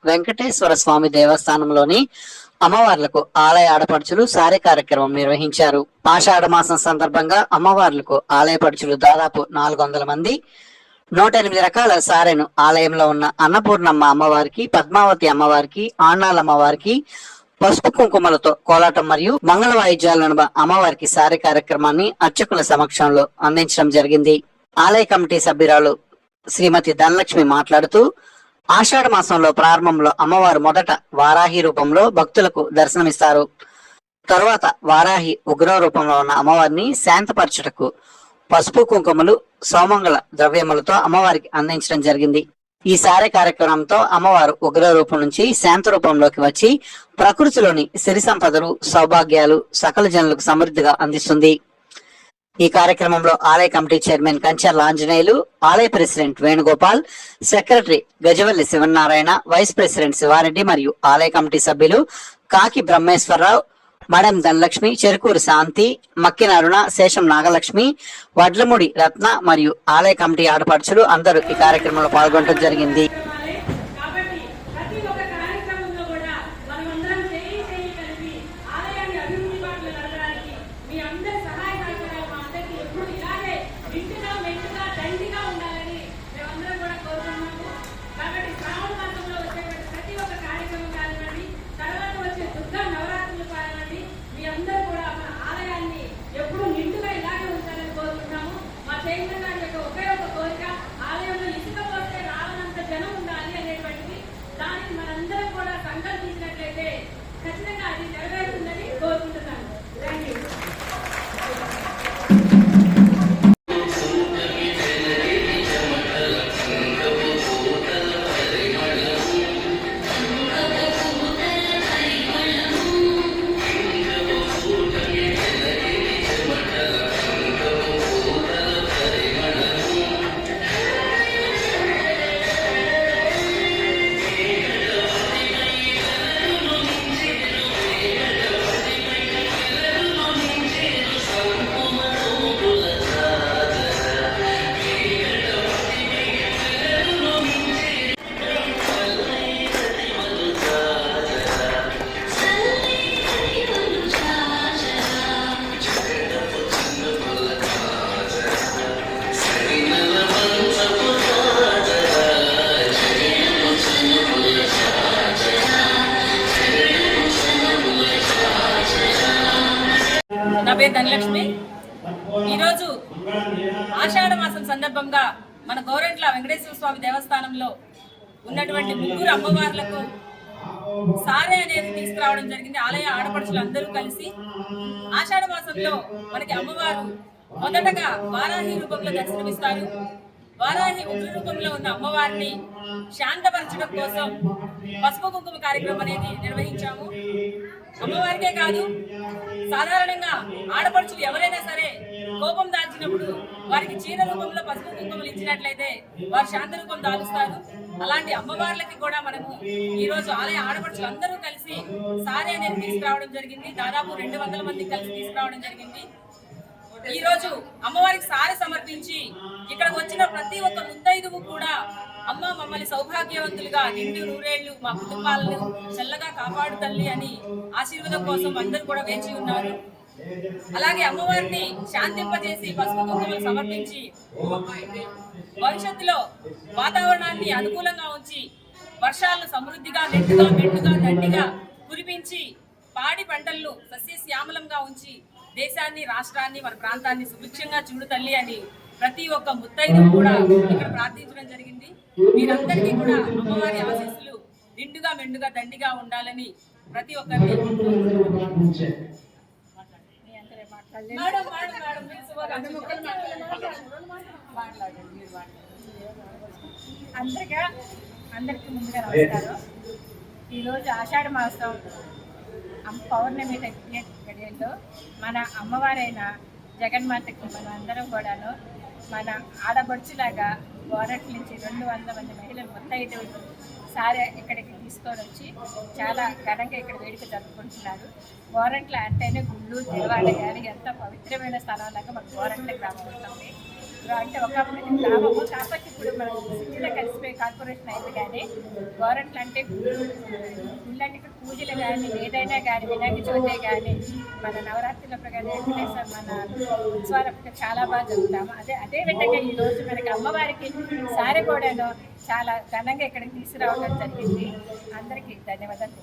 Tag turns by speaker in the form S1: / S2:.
S1: వెంకటేశ్వర స్వామి దేవస్థానంలోని అమ్మవార్లకు ఆలయ ఆడపడుచులు సారె కార్యక్రమం నిర్వహించారు. ఆషాఢ మాసం సందర్భంగా అమ్మవార్లకు ఆలయపడుచులు దాదాపు 400 మంది 108 రకాల సారెను ఆలయంలో ఉన్న అన్నపూర్ణమ్మ అమ్మవారికి, పద్మావతి అమ్మవారికి, ఆండాళ్ళ అమ్మవారికి పసుపు కుంకుమలతో కోలాటం మరియు మంగళ వాయిద్యాల నడుమ అమ్మవారికి సారె కార్యక్రమాన్ని అర్చకుల సమక్షంలో అందించడం జరిగింది. ఆలయ కమిటీ సభ్యురాలు శ్రీమతి ధనలక్ష్మి మాట్లాడుతూ, ఆషాఢ మాసంలో ప్రారంభంలో అమ్మవారు మొదట వారాహి రూపంలో భక్తులకు దర్శనమిస్తారు. తరువాత వారాహి ఉగ్ర రూపంలో ఉన్న అమ్మవారిని శాంతపరచుటకు పసుపు కుంకుమలు, సౌమంగళ ద్రవ్యములతో అమ్మవారికి అందించడం జరిగింది. ఈ సారె కార్యక్రమంతో అమ్మవారు ఉగ్ర రూపం నుంచి శాంత రూపంలోకి వచ్చి ప్రకృతిలోని సిరి సంపదలు, సౌభాగ్యాలు సకల జనులకు సమృద్ధిగా అందిస్తుంది. ఈ కార్యక్రమంలో ఆలయ కమిటీ చైర్మన్ కంచర్ల ఆంజనేయులు, ఆలయ president Venugopal, secretary Gajavalli Sivanarayana, vice president Sivareddy మరియు ఆలయ కమిటీ సభ్యులు కాకి బ్రహ్మేశ్వరరావు, మడెం ధనలక్ష్మి, చెరుకూరు శాంతి, మక్కిన అరుణ, శేషం నాగలక్ష్మి, వడ్లముడి రత్న మరియు ఆలయ కమిటీ ఆడపడుచులు అందరూ ఈ కార్యక్రమంలో పాల్గొనడం జరిగింది.
S2: నా పేరు ధనలక్ష్మి. ఈరోజు ఆషాఢ మాసం సందర్భంగా మన గోరంట్ల వెంకటేశ్వర స్వామి దేవస్థానంలో ఉన్నటువంటి 3 అమ్మవార్లకు సారె అనేది తీసుకురావడం జరిగింది. ఆలయ ఆడపడుచులు అందరూ కలిసి ఆషాఢ మాసంలో మనకి అమ్మవారు మొదటగా వారాహి రూపంలో దర్శనమిస్తారు. వారాహి ఉగ్ర రూపంలో ఉన్న అమ్మవారిని శాంతపరచడం కోసం పసుపు కుంకుమ కార్యక్రమం అనేది నిర్వహించాము. అమ్మవారికే కాదు, సాధారణంగా ఆడపడుచులు ఎవరైనా సరే కోపం దాల్చినప్పుడు వారికి చీర రూపంలో పసుపు కుంకుమలు ఇచ్చినట్లయితే వారు శాంత రూపం దాలుస్తారు. అలాంటి అమ్మవార్లకి కూడా మనము ఈ రోజు ఆలయ ఆడపడుచులు అందరూ కలిసి సారె అనేది తీసుకురావడం జరిగింది. దాదాపు 200 మంది కలిసి తీసుకురావడం జరిగింది. ఈ రోజు అమ్మవారికి సారె సమర్పించి ఇక్కడికి వచ్చిన ప్రతి ఒక్క ముత్తైదువు కూడా అమ్మ మమ్మల్ని సౌభాగ్యవంతులుగా నిండు నూరేళ్లు మా కుటుంబాలను చల్లగా కాపాడు తల్లి అని ఆశీర్వాదం కోసం అందరూ కూడా వేచి ఉన్నారు. అలాగే అమ్మవారిని శాంతింపజేసి పసుపు కుంకుమలు సమర్పించి భవిష్యత్తులో వాతావరణాన్ని అనుకూలంగా ఉంచి వర్షాలను సమృద్ధిగా మెండుగా దండిగా కురిపించి పాడి పంటలను సస్యశ్యామలంగా ఉంచి దేశాన్ని, రాష్ట్రాన్ని, మన ప్రాంతాన్ని సుభిక్షంగా చూడు తల్లి అని ప్రతి ఒక్క ముత్తైదు కూడా ఇక్కడ ప్రార్థించడం జరిగింది. మీరందరికీ కూడా అమ్మవారి ఆశీస్సులు నిండుగా మెండుగా దండిగా ఉండాలని ప్రతి ఒక్కరిని
S3: అందరికీ ముందుగా నమస్కారం. ఈరోజు ఆషాఢ మాసం పౌర్ణమి గడియల్లో మన అమ్మవారైన జగన్మాతకి మన అందరం కూడాను మన ఆడబడుచులాగా గోరట్ల నుంచి 200 మంది మహిళలు ముత్తైదువులు సారె ఇక్కడికి తీసుకొని వచ్చి చాలా ఘనంగా ఇక్కడ వేడుక జరుపుకుంటున్నారు. గోరంట్ల అంటేనే గుళ్ళు, దేవాలయాలు ఎంతో పవిత్రమైన స్థలాలాగా మన గోరంట్ల గ్రామం ఉంటుంది. అంటే ఒకప్పుడు ఇది గ్రామము, కాకపోతే ఇప్పుడు మనం సిటీలో కలిసిపోయి కార్పొరేషన్ అయింది. కానీ గవర్నమెంట్ అంటే గుళ్ళంటే ఇక్కడ పూజలు కానీ ఏదైనా కానీ వినాయక చవితి కానీ మన నవరాత్రులప్పుడు కానీ వెంకటేశ్వర మన ఉత్సవాలప్పుడు చాలా బాగా జరుగుతాము. అదే విధంగా ఈరోజు మనకి అమ్మవారికి సారె కూడాను చాలా ఘనంగా ఇక్కడికి తీసుకురావడం జరిగింది. అందరికీ ధన్యవాదాలు.